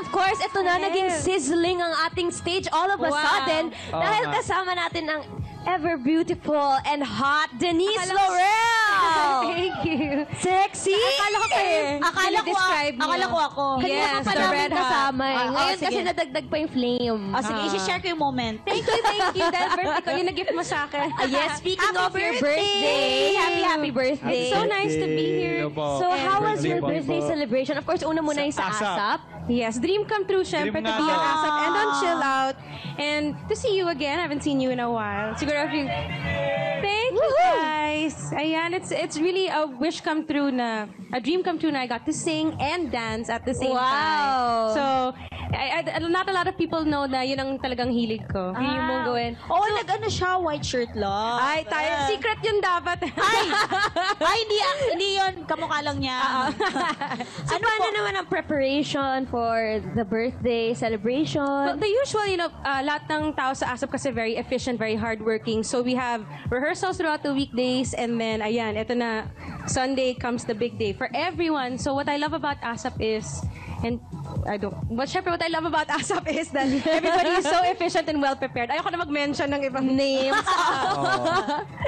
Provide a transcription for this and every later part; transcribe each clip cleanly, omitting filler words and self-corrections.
of course, ito na, naging sizzling ang ating stage all of a sudden dahil kasama natin ang ever beautiful and hot Denise Laurel! Thank you. Sexy! Akala ko Akala ko ako. Yes, pa namin kasama eh. Ngayon sige. kasi nadagdag pa yung flame. Sige, isi-share ko yung moment. Thank you. Dahil birthday ko, yung nag-gift mo sa akin. Yes, speaking Happy of your birthday! birthday, happy birthday. So nice to be here. So, how was your birthday celebration? Of course, una muna yung sa ASAP. Yes, dream come true, syempre, to be on ASAP and on Chill Out. And to see you again. I haven't seen you in a while. Siguro if you... Thank you, guys. Ayan, it's really a wish come true na, a dream come true na I got to sing and dance at the same time. So, not a lot of people know na yun ang talagang hilig ko. Yun yung mong gawin. Oo, nag-ano siya, white shirt lang. Ay, secret yun dapat. Ay, hindi yun. Kamukha lang niya. So, paano naman ang preparation for the birthday celebration? Well, the usual, lahat ng tao sa ASAP kasi very efficient, very hardworking. So we have rehearsals throughout the weekdays and then, ayan, ito na, Sunday comes the big day for everyone. So what I love about ASAP is, syempre what I love about ASAP is that everybody is so efficient and well-prepared. Ayoko na mag-mention ng ibang names.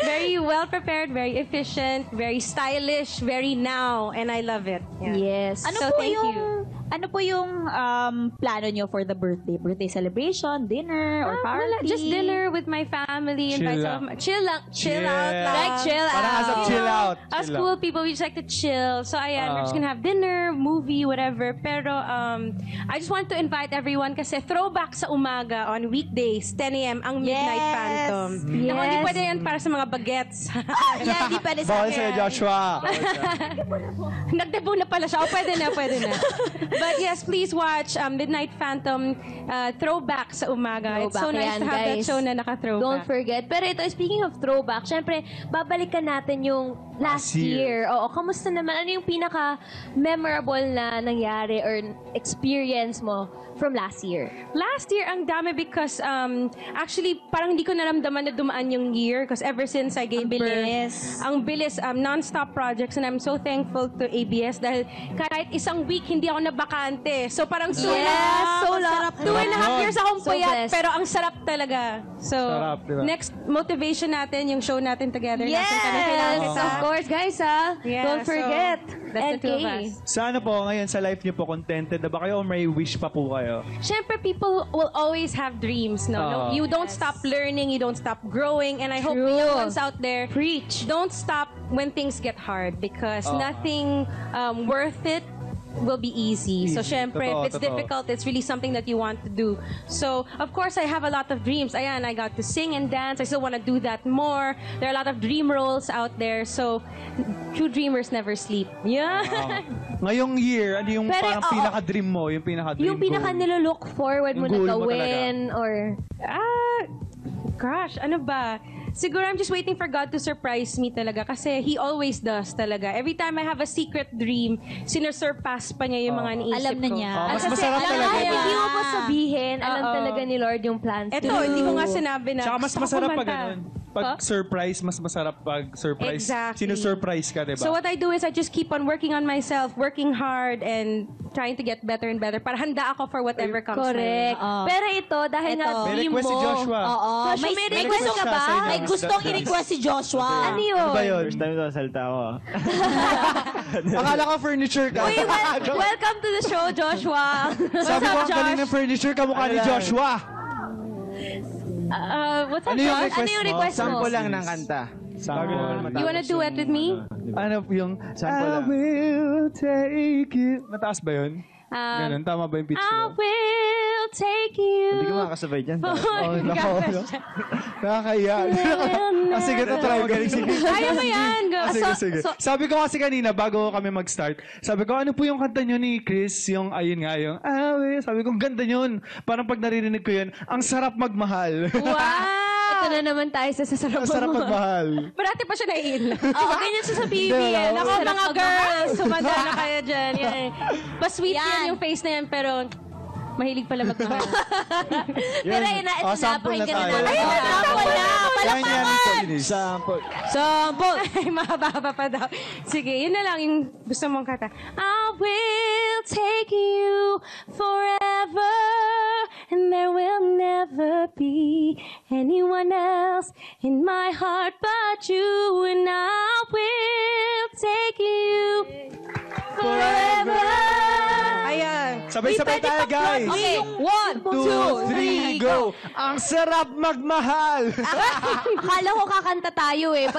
Very well-prepared, very efficient, very stylish, very now, and I love it. Yeah. Yes. Ano po yung plano nyo for the birthday celebration, dinner, or party? Wala, just dinner with my family. Invite some Chill out. Like chill out. Parang ASAP chill out. Us cool people, we just like to chill. So ayan, we're just gonna have dinner, movie, whatever. Pero I just want to invite everyone kasi throwback sa umaga on weekdays, 10 a.m. ang Midnight Phantom. Yes. Naku, hindi pwede yan para sa mga bagets. Yeah, di pwede sa Bawal sa'yo, Joshua. Nagdebo na pala siya. O, pwede na. But yes, please watch Midnight Phantom throwback sa umaga. It's so nice to have that show na naka-throwback. Don't forget. Pero ito, speaking of throwback, syempre, babalikan natin yung last year. Oo, kamusta naman? Ano yung pinaka-memorable na nangyari or experience mo from last year? Last year, ang dami because actually, parang hindi ko naramdaman na dumaan yung year because ever since I gave birth, ang bilis, non-stop projects, and I'm so thankful to ABS dahil kahit isang week hindi ako nabakante. So parang so long. 2.5 years akong puyat, pero ang sarap talaga. So, diba? next motivation natin, yung show natin together. Yes! Of course, guys, don't forget. That's the two of us. Sa ano po, ngayon sa life niyo po, contented na ba kayo o may wish pa po kayo? Siyempre, people will always have dreams, no? You don't stop learning, you don't stop growing, and I hope the young ones out there, don't stop when things get hard because nothing worth it will be easy. So, syempre, if it's difficult, it's really something that you want to do. So, of course, I have a lot of dreams. Ayan, I got to sing and dance. I still want to do that more. There are a lot of dream roles out there. So, true dreamers never sleep. Yeah. Ngayong year, ano yung Pero, parang pinaka-dream mo? Yung pinaka-dream Yung pinaka-nilook forward mo na Yung goal mo gawin or... Gosh, ano ba? Siguro I'm just waiting for God to surprise me talaga kasi He always does talaga. Every time I have a secret dream, sinusurpass pa niya yung mga niisip ko. Alam na niya. Mas masarap talaga. Hindi mo pa sabihin, alam talaga ni Lord yung plans. Ito, hindi ko nga sinabi na. Tsaka mas gusto ko masarap pag kumanta. ganun. Pag surprise, mas masarap pag surprise. Exactly. Sinusurprise ka, diba? So what I do is I just keep on working on myself, working hard, and trying to get better and better para handa ako for whatever comes my way. Correct. Pero ito, dahil nga May dream request mo... si Joshua. Joshua, may request ka ba? May gustong i-request si Joshua. Ano yun? Ano ba yun? First time ito salita ko. Akala ko furniture ka. Uy, welcome to the show, Joshua. Sabi ko, ang galing ng furniture, kamukha ni Joshua. What's up, Ano yung Josh? request Ano yung mo? request mo? Sample lang ng kanta. You wanna duet with me? Ano yung... Sample I lang. will take it. Mataas ba yun? Ganun, tama ba yung pitch I mo? will take you. Hindi ko makakasabay dyan. Oh, nako. Nakakaya. Sige, tatry ko. Kaya mo yan. Go. Sige. Sabi ko kasi kanina, bago kami mag-start, sabi ko, ano po yung kanta nyo ni Chris? Yung, ayun nga, yung, sabi ko, ganda yun. Parang pag naririnig ko yun, ang sarap magmahal. Wow! Ito na naman tayo sa sasarap Ang sarap magmahal. Parati pa siya naiilan. Oo, ganyan siya sa BBN. Ako, mga girls, sumanda na kayo dyan. Yan. Pa-sweet yan yung face na yan, pero mahilig pala magmahal. Pero ito na, sample na pakinggan tayo. na natin. Ayun, sample na. Palakpakan! Sample. Sample. Ay, mahaba pa daw. Sige, yun na lang yung gusto mong kata. I will take you forever. ever be anyone else in my heart but you, and I will take you forever. Ayan. Sabay-sabay tayo, guys. Okay, 1, 2, 3, go! Ang sarap magmahal! Akala ko kakanta tayo eh.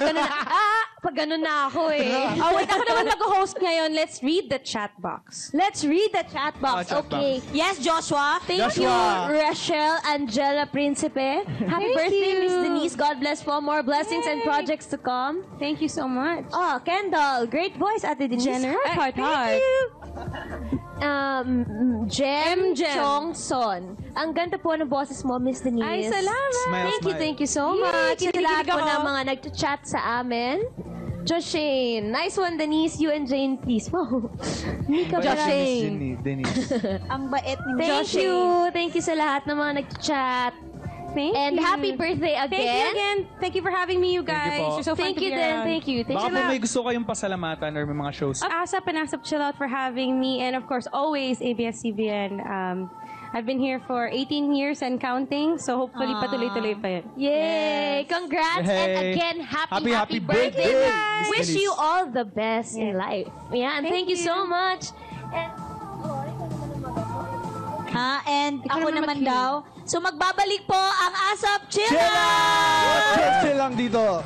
Pag ganun na ako eh. Oh, wait, ako naman mag-host ngayon. Let's read the chat box. Let's read the chat box. Chat Okay. Yes, Joshua. Thank you, Joshua. Rachel Angela Principe. Happy birthday, you. Miss Denise. God bless po. More blessings and projects to come. Thank you so much. Oh, Kendall. Great voice, Ate Denise. General, Ay, heart. Jem Jem. Chongson. Ang ganda po ng boses mo, Miss Denise. Ay, salamat. Smile, smile. Thank you so Yay, much. Sa lahat kinikilig po ako. ng mga nag-chat sa amin. Joshane. Nice one, Denise. You and Jane, please. Wow. Mika Joshane. Denise. Ang bait ni Thank Joshua. you. Thank you sa lahat ng mga nag-chat. Thank And you. happy birthday again. Thank you again. Thank you for having me, you guys. po. You're so fun Thank to you be din. around. Thank you. Thank Baka you. po may gusto kayong pasalamatan or may mga shows. ASAP and ASAP Chill Out for having me, and of course, always ABS-CBN. I've been here for 18 years and counting, so hopefully patuloy-tuloy pa yun. Yay! Congrats! And Hey. again, Happy happy birthday, birthday, guys! Miss Wish Denise. you all the best in life. Yeah, and thank you so much. And Ha? And ako naman naman mag-cue. daw. So magbabalik po ang ASAP Chill Chill Out! out! Chill lang dito.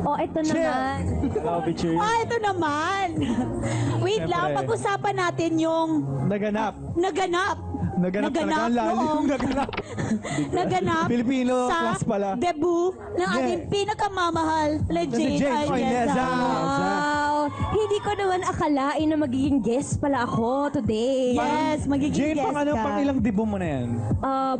oh, ito naman. Love picture. Ito naman. Wait lang, Siyempre. pag-usapan natin yung Naganap. naganap. Naganap talaga. Ang lalim. noong- Naganap. Naganap Filipino sa class pala. debut ng ating pinakamamahal na Jane Jane Ayesa. Ayesa. Wow! Hindi ko naman akalain na magiging guest pala ako today. Yes, magiging Jane, guest pang ano, ka. pang ilang debut mo na yan?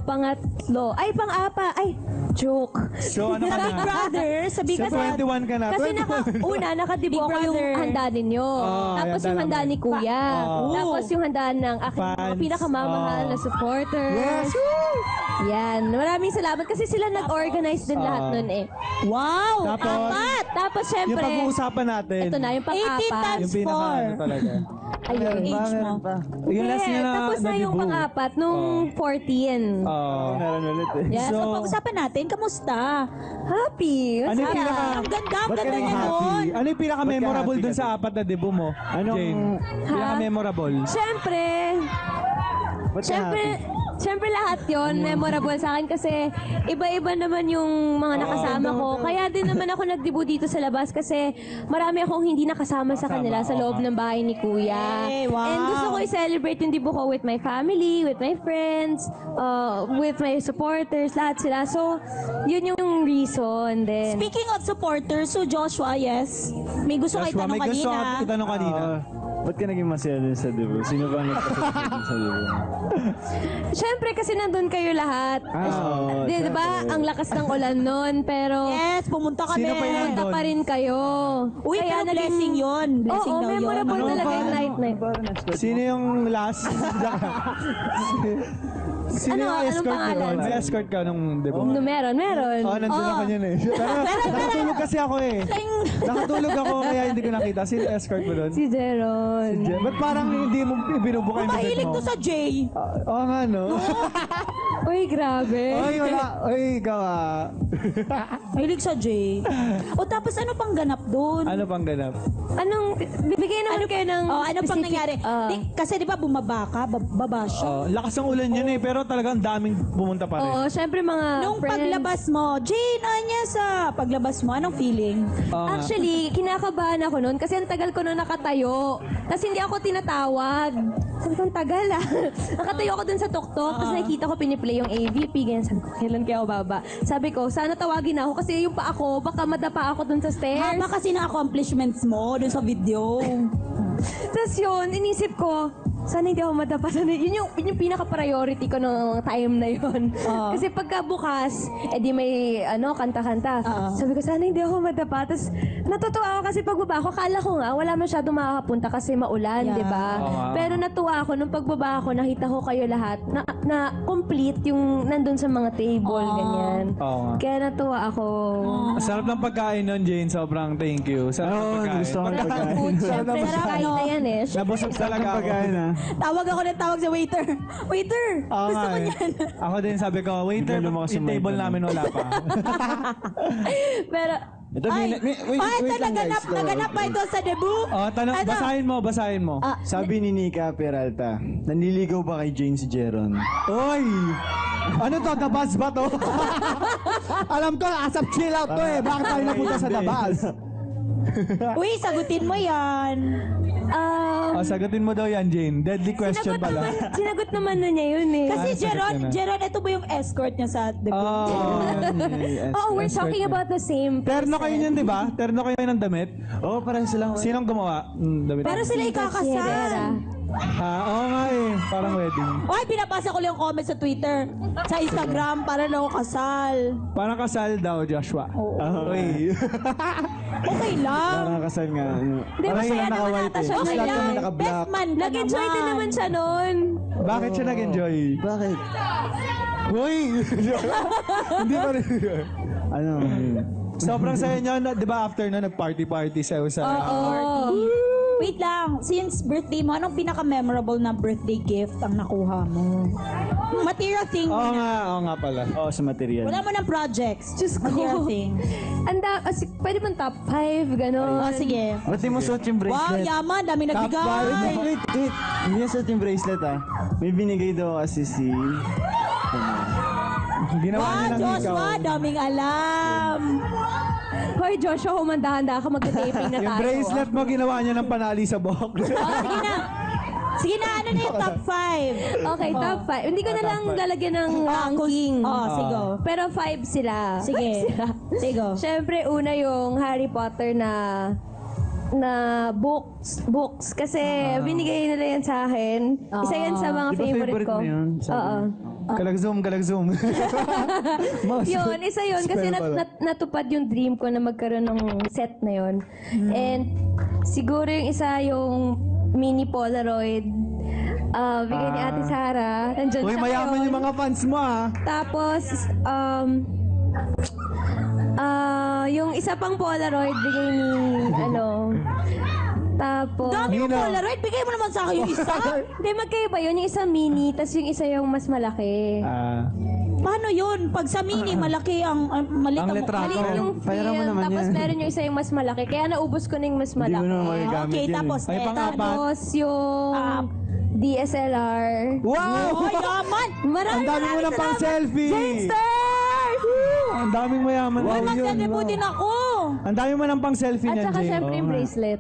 Pangatlo. Ay, pang-apa. Ay, joke. So, ano ka Sa Big na? Brother, sa Big Sa Brother. 21 ka na. Kasi 21. nakadibo Big ako yung Brother. handa ninyo. Oh, Tapos yung yung handa handa ni Kuya. Oh. Tapos yung handa ng aking mga Fans. pinakamamahal na Oh. supporters. Yes! Yan. Maraming salamat kasi sila nag-organize din lahat nun eh. Wow! Tapos, Apat! Tapos yung syempre, pag-uusapan natin. ito na yung 18 pang-apat. times Yung pinaka ano 4. talaga. Ayun. Age mo. Yung last niya na Tapos na yung debut. pang-apat nung 14. Oh. Meron ulit eh. Yes. So, So, pag-usapan natin, kamusta? Happy. ano yung Masaya. pinaka... Ang ganda, ang Ba't ka ganda nang niya happy? nun. Ano yung pinaka-memorable Ba't ka dun happy sa apat na debut mo? Anong- Jane? Pinaka-memorable. Syempre, Ba't ka Siyempre, happy? siyempre lahat yon memorable sa akin kasi iba-iba naman yung mga nakasama ko. Kaya din naman ako nag-debut dito sa labas kasi marami akong hindi nakasama sa kanila sa loob ng bahay ni Kuya. Yay, wow. And gusto ko i-celebrate yung debut ko with my family, with my friends, with my supporters, lahat sila. So, yun yung reason din. Speaking of supporters, so Joshua, yes. May gusto kayo Joshua, tanong may gusto kanina. ka itanong kanina. Ba't ka naging masaya din sa debut? Sino ba ang nagpasaya din sa debut? Siyempre kasi nandun kayo lahat. Oo, Di ba? syempre. Ang lakas ng ulan nun, pero... Yes, pumunta kami. Sino pa yun? Punta pa rin kayo. Uy, pero blessing yun. Blessing Oo, daw yun. memorable Ano talaga ba? yung night na yun. Sino yung last? Sino Ano? yung Anong escort pangalan? mo? May escort ka nung debut? No, meron. Oh, nandun ako yun eh. Pero nakatulog kasi ako eh. Nakatulog ako kaya hindi ko nakita. Sino yung escort mo doon? Si Jeron. Ba't parang hindi mo binubuka yung bibig Mahilig mo? to sa Jay. Oo nga no? Uy, grabe. Ay, wala. Ay, ikaw ah. Mahilig sa Jay. O tapos ano pang ganap doon? Ano pang ganap? Anong, bibigyan naman kayo ng Oh, ano pang specific- nangyari? Kasi di ba bumaba ka? Baba siya. Oh, lakas ng ulan yun eh, pero talagang daming pumunta pa rin. Oo, syempre mga Nung friends. paglabas mo, Jane, anya sa paglabas mo, anong feeling? Oo nga. Actually, kinakabahan ako noon kasi ang tagal ko noon nakatayo. Tapos hindi ako tinatawag. Sabi ko, ang tagal ah. Nakatayo ako dun sa tuktok, tapos nakikita ko piniplay yung AVP. Ganyan, sabi ko, kailan kaya ako baba? Sabi ko, sana tawagin na ako kasi yung pa ako, baka madapa ako dun sa stairs. Haba kasi ng accomplishments mo doon sa video. Tapos yun, inisip ko, sana hindi ako madapa. Yun yung pinaka-priority ko noong time na yun. Kasi pagka bukas, edi may kanta-kanta. Sabi ko, sana hindi ako madapa. Tapos natutuwa ako kasi pagbaba ko, akala ko nga, wala masyadong makakapunta kasi maulan, Yeah. di ba? Oo nga. Pero natuwa ako nung pagbaba ko, nakita ko kayo lahat na complete yung nandun sa mga table, ganyan. Oo nga. Kaya natuwa ako. Ang sarap ng pagkain nun, Jane. Sobrang thank you. Sarap ng Oo, pagkain. gusto ko ng pagkain. Siyempre, Sarap, nakakain no? na yan eh. Nabusog talaga ako. Pagkain ah. Tawag ako ng tawag sa waiter. Waiter, Oo gusto nga ko eh. niyan. Ako din sabi ko, waiter, Bigla lumakas yung yung table mic namin wala pa. Pero, Ito, Ay, wait ito lang guys. naganap pa ito sa debut. Oh, Ano? basahin mo. Sabi ni Nika Peralta, nanliligaw ba kay James Jeron? Oy! Ano to? The Buzz ba to? Alam ko, asap chill out to eh. Bakit tayo napunta sa The Buzz? Uy, sagutin mo yan. Sagutin mo daw yan, Jane. Deadly question pala. sinagot naman na niya yun eh. Kasi sagot ka na. Jeron, ito ba yung escort niya sa debut? Oh, we're talking about the same Terno kayo niyan, di ba? Terno kayo ng damit? Oo, parang silang... Sinong gumawa? Damit. Pero sila ikakasal. Oo nga eh. Parang wedding. Ay, pinapasa ko lang yung comment sa Twitter. Sa Instagram, para lang ako kasal. Parang kasal daw, Joshua. Oo. Uy. Okay lang. Parang kasal nga. Di ba Parang kaya silang naman naka-white ata eh. siya Tapos lahat ngayon? kami Best naka-black. man ka Nag-enjoy din naman siya nun. Bakit siya nag-enjoy? Bakit? Uy! Hindi pa rin. Ano? Sobrang saya niya, di ba after na nag-party-party sa Wait lang, since birthday mo, anong pinaka-memorable na birthday gift ang nakuha mo? Material thing. Oo nga pala. Oo, sa material. Wala mo ng projects. Diyos ko. Material thing. Pwede bang top 5, gano'n? Oh, sige. Ba't di mo suot yung Wow, bracelet? yaman. Dami nagbigay. Wait. Hindi niya suot yung bracelet ah. May binigay daw kasi si... Ginawa Wow, niya ng ikaw. Joshua, daming alam. Hoy, Joshua, humanda-handa ka mag-taping na tayo. Yung bracelet mo, ginawa niya ng panali sa buhok. Oh, sige na. Sige na, ano na yung top 5? Okay, top 5. Hindi ko na lang lalagyan ng ranking. Sige. Pero 5 sila. Sige. Sige. Siyempre, una yung Harry Potter na books kasi binigay nila yan sa akin. Isa yan sa mga Di ba favorite ko. mo yun? Sabi Oo. Galag-zoom. Yun, isa yun. Kasi Spell pala. natupad yung dream ko na magkaroon ng set na yun. And siguro yung isa yung mini Polaroid. Bigay ni Ate Sarah. Nandyan Uy, siya mayaman ngayon. yung mga fans mo ah. Tapos, yung isa pang Polaroid, bigay ni, tapos, Dami yung Nino. Polaroid. Bigay mo naman sa akin yung isa. hindi, magkaiba yun. Yung isa mini, tapos yung isa yung mas malaki. Paano yun? Pag sa mini, malaki ang maliit Ang litrato. Maliit yung Bayaran mo film, naman tapos yan. meron yung isa yung mas malaki. Kaya naubos ko na yung mas Hindi mo malaki. naman magagamit Okay, yun eh. tapos Ay, pang-apat. Tapos yung DSLR. Wow! Oh, yaman! Ang dami mo ng pang selfie! Ang daming mayaman. Uy, Wow, yun, magdadebut wow. din ako! Ang dami mo ng pang selfie At niyan, saka Jane. syempre yung bracelet.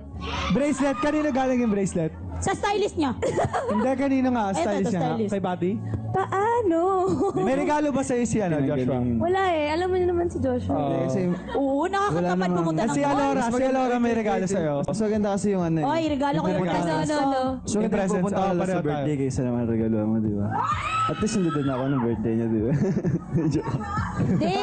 Bracelet, kanina galing yung bracelet? Sa stylist niya. Hindi, kanina nga, Eto, stylist niya. stylist. Kay Patty? Paano? May regalo ba sa'yo si Joshua? Wala eh. Alam mo na naman si Joshua. Kasi Oo, nakakatamad Wala pumunta ng Si Alora may regalo sa'yo. mas maganda kasi yung ano eh. Oy, regalo ko yung Yung presents No. ko. So, Yung kaya presents, pupunta ka lang pareho sa tayo. birthday kaysa naman regalo mo, di ba? At least hindi din ako ng birthday niya, di ba? Joke. Hindi!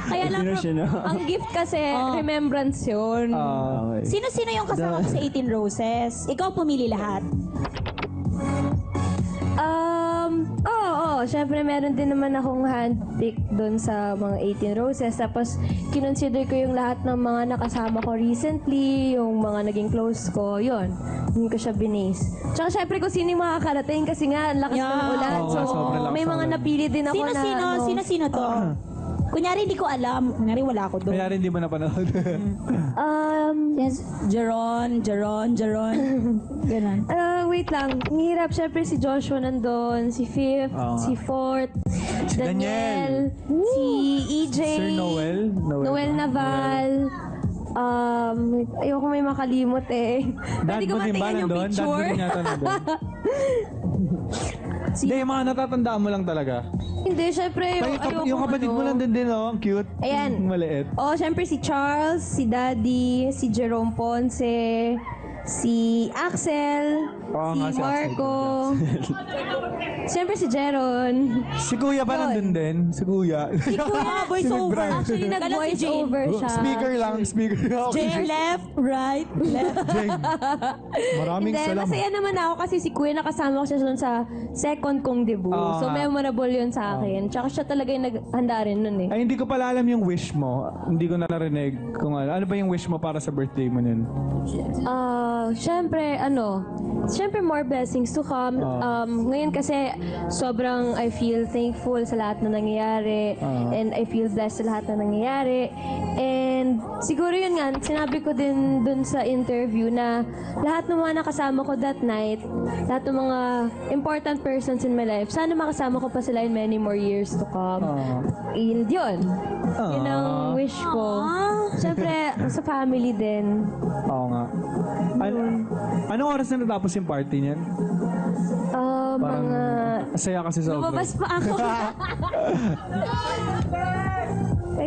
Kaya lang, Hindi na siya, no? Ang gift kasi, remembrance yun. Okay. sino-sino yung kasama ko sa 18 Roses? Ikaw pumili lahat. Oo. Siyempre, meron din naman akong handpick doon sa mga 18 Roses. Tapos, kinonsider ko yung lahat ng mga nakasama ko recently, yung mga naging close ko, yun. Hindi ko siya binase. Tsaka, syempre, kung sino yung makakarating kasi nga, ang lakas Yeah. ng ulan. Oo, So, sobrang lakas may ng mga ulan. napili din ako na, Sino-sino to? Kunyari, hindi ko alam. Kunyari, wala ako doon. Kaya rin di mo napanood. Yes, Jeron. Ganon. Wait lang. Ang hirap. Siyempre, si Joshua nandun, si Fifth, si Fourth, Si Daniel, si EJ, Sir Noel? Noel Naval. Ayoko may makalimot eh. Dad Pwede ko mo din ba matingnan yung nandun? Dad mo picture. din yata nandun. Hindi, yung mga natatandaan mo lang talaga. Hindi, syempre, Yung kapatid mo nandun din, oh. Ang cute. Ayan. Ang maliit. Oh, syempre si Charles, si Daddy, si Jerome Ponce, si Axel, Oo si nga, si Axel. Marco. Syempre si Jeron. Si Kuya ba nandun din? Si Kuya. Si Kuya, voice over. actually nag-voice Jane. over siya. Speaker lang. Jane, left, right, left. Jane. Maraming Hindi, salamat. masaya naman ako kasi si Kuya nakasama ko siya doon sa second kong debut. So nga. memorable yun sa akin. Tsaka siya talaga yung naghanda rin nun eh. Ay, hindi ko pala alam yung wish mo. Hindi ko narinig kung ano. Ano ba yung wish mo para sa birthday mo nun? Syempre, syempre more blessings to come. Ngayon kasi sobrang I feel thankful sa lahat na nangyayari and I feel blessed sa lahat na nangyayari. And siguro yun nga, sinabi ko din dun sa interview na lahat ng mga nakasama ko that night, lahat ng mga important persons in my life, sana makasama ko pa sila in many more years to come. Yun. Yun ang wish ko. Siyempre, sa family din. Oo nga. Anong oras na natapos yung party niyan? Mga... Saya kasi sobra. Lumabas pa ako.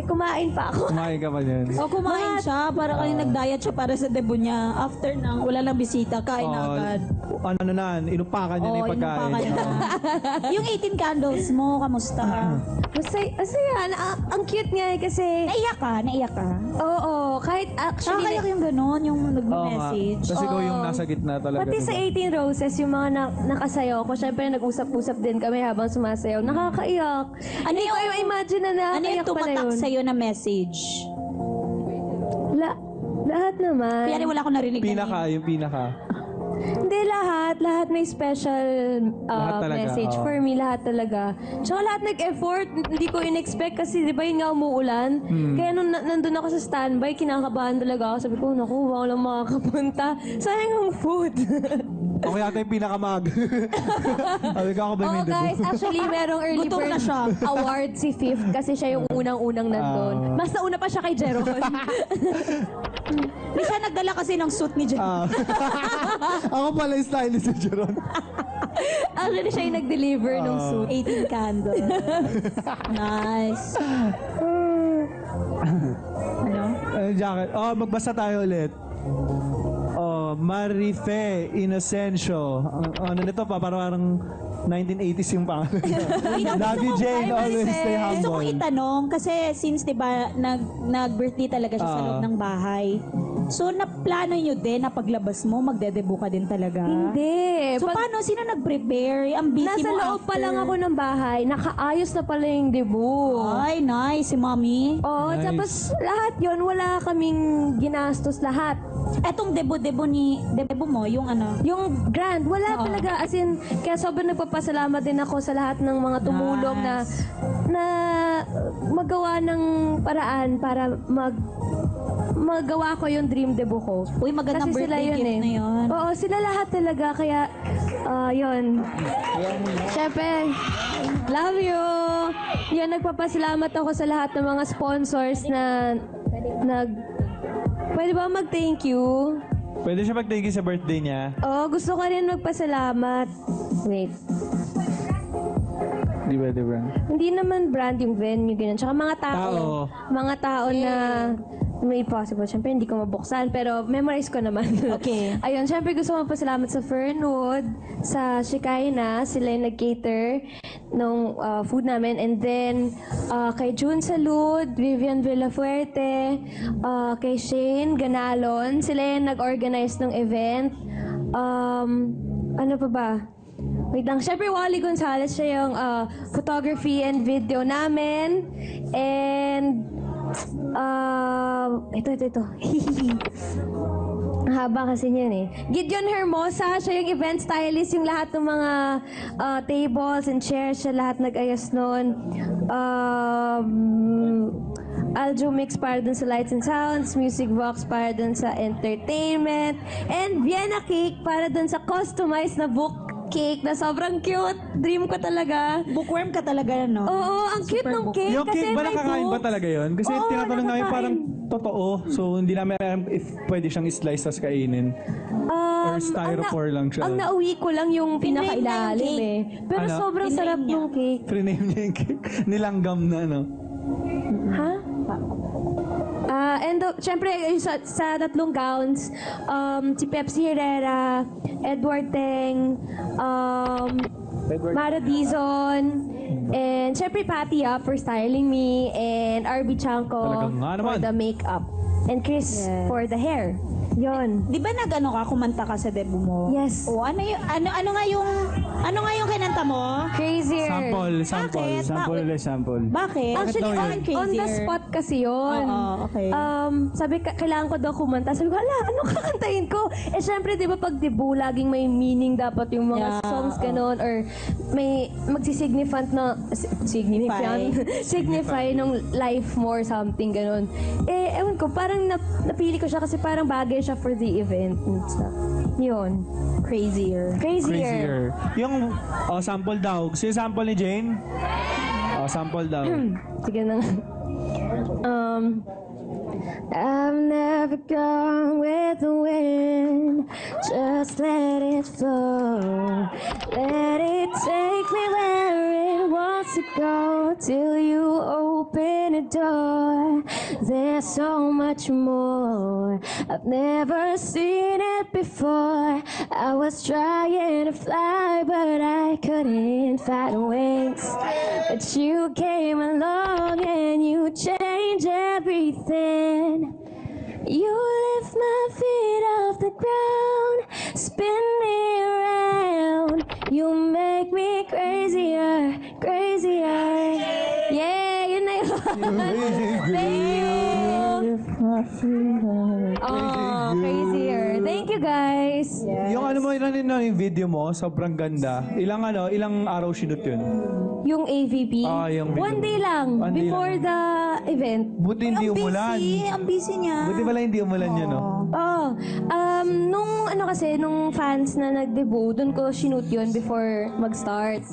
Kumain pa ako. Kumain ka pa niyan. O kumain siya, para kayo nag-diet siya para sa debut niya. After nang wala lang bisita, kain na agad. Ano na, inupakan niya na yung pagkain. Yung 18 candles mo, kamusta? Masaya. Ang cute nga kasi... Naiyak ka? Oo, kahit actually... Kaya yung gano'n, yung nag-message. Kasi ikaw yung nasa gitna talaga. Pati sa diba? 18 Roses, yung mga nakasayaw ko, syempre nag-usap-usap din kami habang sumasayaw. Nakakaiyak. Ano Hindi ko imagine na Ano yung nakakaiyak pala tumatak yun. sa'yo na message? Lahat naman. Kaya wala akong narinig Yung pinaka. Hindi lahat. Lahat may special Lahat talaga, message oo. for me. Lahat talaga. Tsaka lahat nag-effort. Hindi ko in-expect kasi di ba yun nga umuulan. Kaya nung nandun ako sa standby, kinakabahan talaga ako. Sabi ko, naku, walang makakapunta. Sayang ang food. Ako yata yung pinakamag. Sabi ko ako ba yung Guys, actually, merong early Gutom na bird siya. award si Fifth kasi siya yung unang-unang nandun. Mas nauna pa siya kay Jeron. Hindi siya nagdala kasi ng suit ni Jen. Ako pala yung stylist ni Jeron. Actually, siya yung nag-deliver ng suit. 18 candles. Nice. Ano? Jacket. Magbasa tayo ulit. Marife Inocencio. Ano nito pa? Parang 1980s yung pangalan. Love you, Jane. Always stay Gusto kong humble. itanong, kasi since diba nag-birthday talaga siya sa loob ng bahay. So, naplano nyo din na paglabas mo, magdedebut ka din talaga? Hindi. So, paano? Sino nag-prepare? Ang busy Nasa mo loob pa after. lang ako ng bahay. Nakaayos na pala yung debut. Ay, nice. Si Mommy. Oo, Nice. tapos lahat yon wala kaming ginastos lahat. Etong debut mo, yung ano? Yung grand, wala talaga. As in, kaya sobrang nagpapasalamat din ako sa lahat ng mga tumulong na magawa ng paraan para magawa ko yung dream debut ko. Uy, magandang Kasi sila birthday yun gift na yun. Oo, sila lahat talaga. Kaya, yun. Siyempre, love you. Yun, nagpapasalamat ako sa lahat ng mga sponsors na Pwede ba mag-thank you? Pwede siya mag-thank you sa birthday niya. Oo, gusto ko rin magpasalamat. Wait. Di ba, Hindi naman brand yung venue, ganyan. Tsaka mga tao. Tao. Mga tao na may possible. Siyempre, hindi ko mabuksan, pero memorize ko naman. Okay. Ayun, siyempre gusto ko magpasalamat sa Fernwood, sa Shekinah, sila yung nag-cater nung food namin. And then, kay June Salud, Vivian Villafuerte, kay Shane Ganalon, sila yung nag-organize ng event. Ano pa ba? Wait lang. Siyempre, Wally Gonzalez, siya yung photography and video namin. And, ito. Ang haba kasi niyan eh. Gideon Hermosa, siya yung event stylist, yung lahat ng mga tables and chairs, siya lahat nag-ayos nun. Aljo Mix para dun sa lights and sounds, Music Box para dun sa entertainment, and Vienna Cake para dun sa customized na book cake na sobrang cute. Dream ko talaga. Bookworm ka talaga, no? Oo, ang cute ng cake. Yung kasi cake ba may nakakain ba books. talaga yun? Kasi Oo, tinatanong namin nakakain. parang totoo. So hindi namin alam if pwede siyang slice tas kainin. Or styrofoam lang siya. Ang nauwi ko lang yung Pinrame na yung pinakailalim cake. eh. Pero Ano? sobrang Pinrame sarap niya. ng cake. Prename niya yung cake. Nilanggam na, no? Ha? Siyempre, sa tatlong gowns, si Pepsi Herrera, Edward Teng, Mara Dizon, and siyempre Patty for styling me, and RB Chanko Talagang nga naman. for the makeup, and Chris Yes. for the hair. Yon. Di ba kumanta ka sa debut mo? Yes. O, ano nga yung kinanta mo? Crazier. Sample. Bakit? Sample ulit, sample. Bakit? Actually, Bakit daw yun? on the spot kasi yun. Oo, okay. Sabi, kailangan ko daw kumanta. Sabi ko, ala, anong kakantahin ko? Eh, syempre, di ba, pag debut, laging may meaning dapat yung mga songs, ganon, or may magsisignifant na, signify nung life mo or something, ganon. Eh, ewan ko, parang napili ko siya kasi parang bagay siya for the event and stuff. Yun. Crazier. Crazier. Yung sample daw. Gusto yung sample ni Jane? Sample daw. Sige na nga. I've never gone with the wind. Just let it flow. Let it take me where it wants to go till you open a door. There's so much more. I've never seen it before. I was trying to fly, but I couldn't find wings. But you came along and you changed everything. You lift my feet off the ground, spin me around. You make me crazier, crazier. Yeah, yun na yun. Thank you. Oh, crazier. Thank you, guys. Yung ano mo, yung video mo, sobrang ganda. Ilang araw sinut yun? Yung AVP, yung video. one day lang One day before lang. the event. Buti hindi umulan. Ang busy niya. Buti pala hindi umulan yun, no? Nung fans na nag-debut, dun ko shoot yun before mag-start.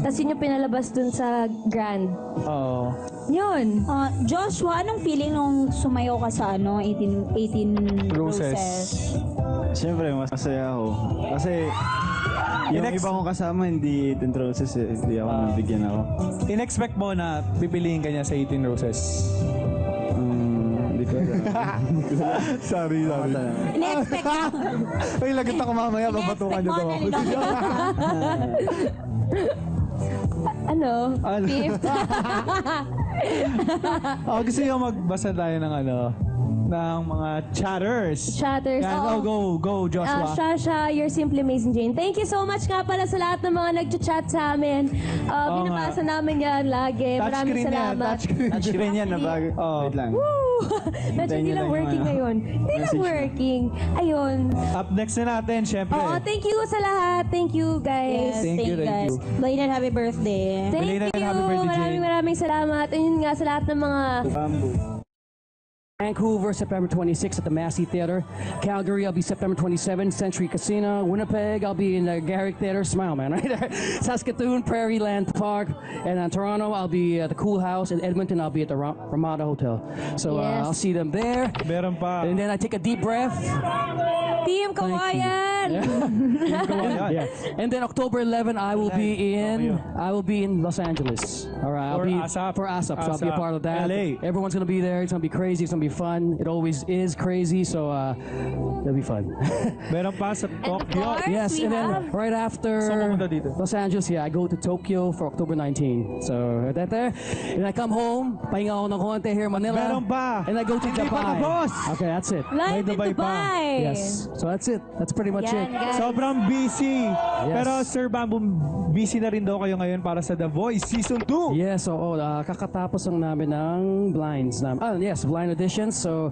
Tapos yun yung pinalabas dun sa Grand. Oo. Yun. Joshua, anong feeling nung sumayaw ka sa 18 Roses? Siyempre, masaya ako. Kasi yung iba kong kasama, hindi 18 Roses eh. Hindi ako nabigyan ako. In-expect mo na pipiliin ka niya sa 18 Roses? Hindi ko alam. Sorry. In-expect ka. Ay, lagot ako mamaya, babatukan niyo daw ako. Ano? Fifth. Gusto niyo magbasa tayo ng ng mga chatters. Chatters. Yan, go, Joshua. Shasha, you're simply amazing, Jane. Thank you so much nga pala sa lahat ng mga nag-chat sa amin. Binabasa namin yan lagi. Maraming salamat. Touchscreen yan na bago. Wait lang. Medyo hindi lang working ngayon. Hindi lang working. Ayun. Up next na natin, syempre. Thank you sa lahat. Thank you, guys. Thank you. Belated happy birthday. Thank Belated you. happy birthday, Jane. Maraming salamat. Ayun nga sa lahat ng mga... Vancouver, September 26 at the Massey Theater. Calgary, I'll be September 27, Century Casino. Winnipeg, I'll be in the Garrick Theater. Smile, man, right there. Saskatoon, Prairie Land Park. And Toronto, I'll be at the Cool House. In Edmonton, I'll be at the Ramada Hotel. So Yes. I'll see them there. Meron pa. And then I take a deep breath. Team Kawayan! Yeah. And then October 11, I will be in Los Angeles. All right, I'll For be ASAP. for ASAP. So I'll be a part of that. LA. Everyone's gonna be there. It's gonna be crazy. It's gonna be fun. It always is crazy. So it'll be fun. Meron pa sa Tokyo. course, Yes, we and then have- right after Saan pumunta dito? Los Angeles, I go to Tokyo for October 19. So right there. And I come home, pahinga ako ng konti here in Manila. Meron pa. And I go to Hindi pa Japan. tapos. Okay, that's it. Live in Dubai pa. Dubai! Yes. So that's it. That's pretty much Yan, it. guys. Sobrang busy. Yes. Pero Sir Bamboo, busy na rin daw kayo ngayon para sa The Voice Season 2. Yes, kakatapos lang namin ng blinds. Yes, blind auditions. So,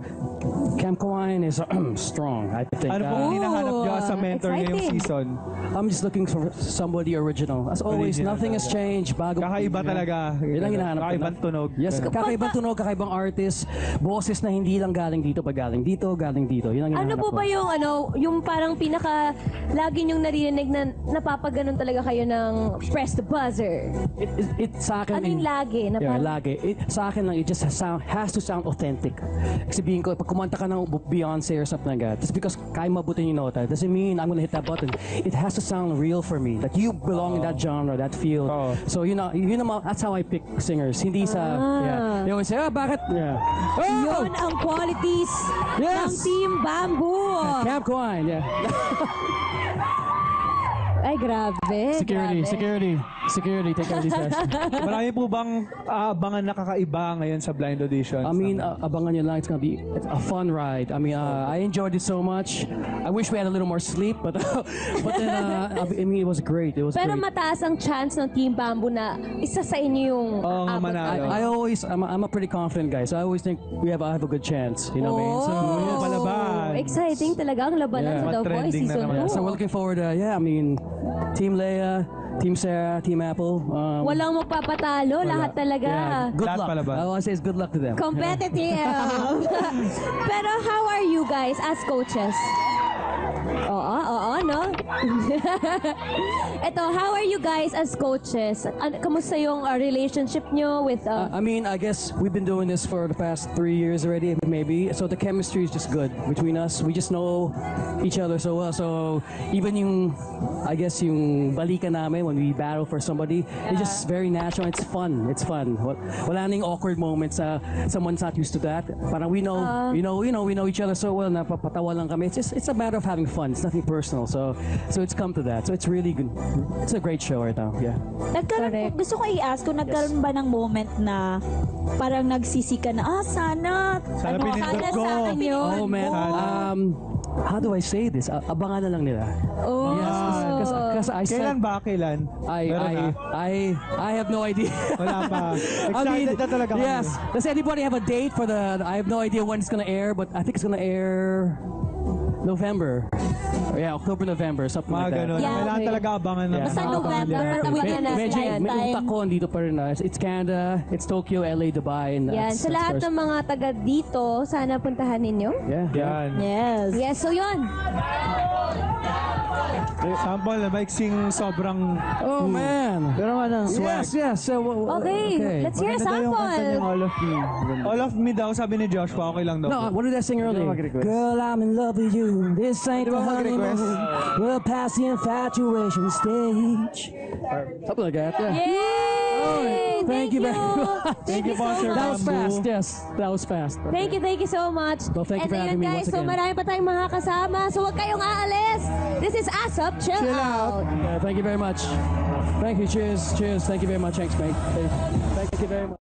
Camp Kawain is strong, I think. Ano pong hinahanap niyo sa mentor ngayong exciting. season? I'm just looking for somebody original. As always, Original nothing has changed. Bago Kakaiba talaga. Yun ang hinahanap ko. Kakaibang tunog. Yes, kakaibang tunog, kakaibang artist. Boses na hindi lang galing dito, pag galing dito, galing dito. Yun ang Ano hinahanap po ko. ba yung parang pinaka lagi niyong naririnig na napapaganon talaga kayo ng press the buzzer? It sa akin. Ano yung lagi? Na Yeah, parang- lagi. Sa akin lang, it just has to sound authentic. Kasi sabihin ko, pag kumanta ka ng Beyonce or something like that, just because kaya mabutin yung nota, doesn't mean I'm gonna hit that button. It has to sound real for me. That you belong in that genre, that field. So that's how I pick singers. Hindi sa, yeah. They always say, bakit? Yeah. Yun ang qualities Yes. ng Team Bamboo. Camp Kawain, yeah. Ay, grabe. Security, grabe. security, take care of these guys. Marami po bang abangan na kakaiba ngayon sa blind auditions? I mean, abangan nyo lang. It's gonna be a fun ride. I mean, I enjoyed it so much. I wish we had a little more sleep, but then, I mean, it was great. It was Pero great. mataas ang chance ng Team Bamboo na isa sa inyo yung Oo nga, abot manalo. agad. I'm a pretty confident guy, so I always think I have a good chance. You know what I mean? So, Oh, palaban. exciting talaga ang labanan Yeah. sa The Voice Trending na Season naman. 2. yeah, so we're looking forward. I mean, Team Leia, Team Sarah, Team Apple. Walang magpapatalo, lahat talaga. Yeah, good Lahat luck. palaban. I want to say it's good luck to them. Competitive. Pero how are you guys as coaches? Oo, no? Ito, how are you guys as coaches? Kamusta yung relationship nyo with... I mean, I guess we've been doing this for the past 3 years already, maybe. So the chemistry is just good between us. We just know each other so well. So even I guess yung balikan namin when we battle for somebody, it's just very natural. It's fun. It's fun. Wala nang awkward moments. Someone's not used to that. Parang we know each other so well. Napapatawa lang kami. It's a matter of having fun. It's nothing personal. So it's come to that. So it's really good. It's a great show right now. Yeah. Gusto ko i-ask kung nagkaroon ba ng moment na parang nagsisi ka na, sana pinindot ko. sa akin yun. Oh man. How do I say this? Abangan na lang nila. Oh. Yes. Because I said Kailan ba? Kailan? Meron na? I have no idea. Wala pa. I mean, Excited na talaga kami. yes. Does anybody have a date for I have no idea when it's gonna air, but I think it's gonna air November. Yeah, October, November, something Mga like that. ganun. Yeah. Kailangan talaga abangan na. Basta November, within na this May lifetime. utak ko, andito pa rin na. It's Canada, it's Tokyo, LA, Dubai. And Yan, sa lahat ng mga taga dito, sana puntahan ninyo. Yeah. Yan. Yes. Yes, so yun. Sample na maiksing sobrang... Oh man. Pero ano, Yes. So, Okay, let's hear a maganda yung kanta sample. niyang All of Me. All of me daw, sabi ni Joshua, okay lang daw. No, what did I sing earlier? mag-request? Girl, I'm in love with you. This ain't the mag-request? honeymoon. We're past the infatuation stage. Something like that. Yeah. Yay! Thank you very much. Thank you so That was much. fast. Yes, that was fast. Thank you so much. Well, thank you for And having ayun, me guys, once so again. marami pa tayong mga kasama. So huwag kayong aalis. This is ASAP Chill Out. Thank you very much. Thank you. Cheers. Thank you very much. Thanks, mate. Thank you very much.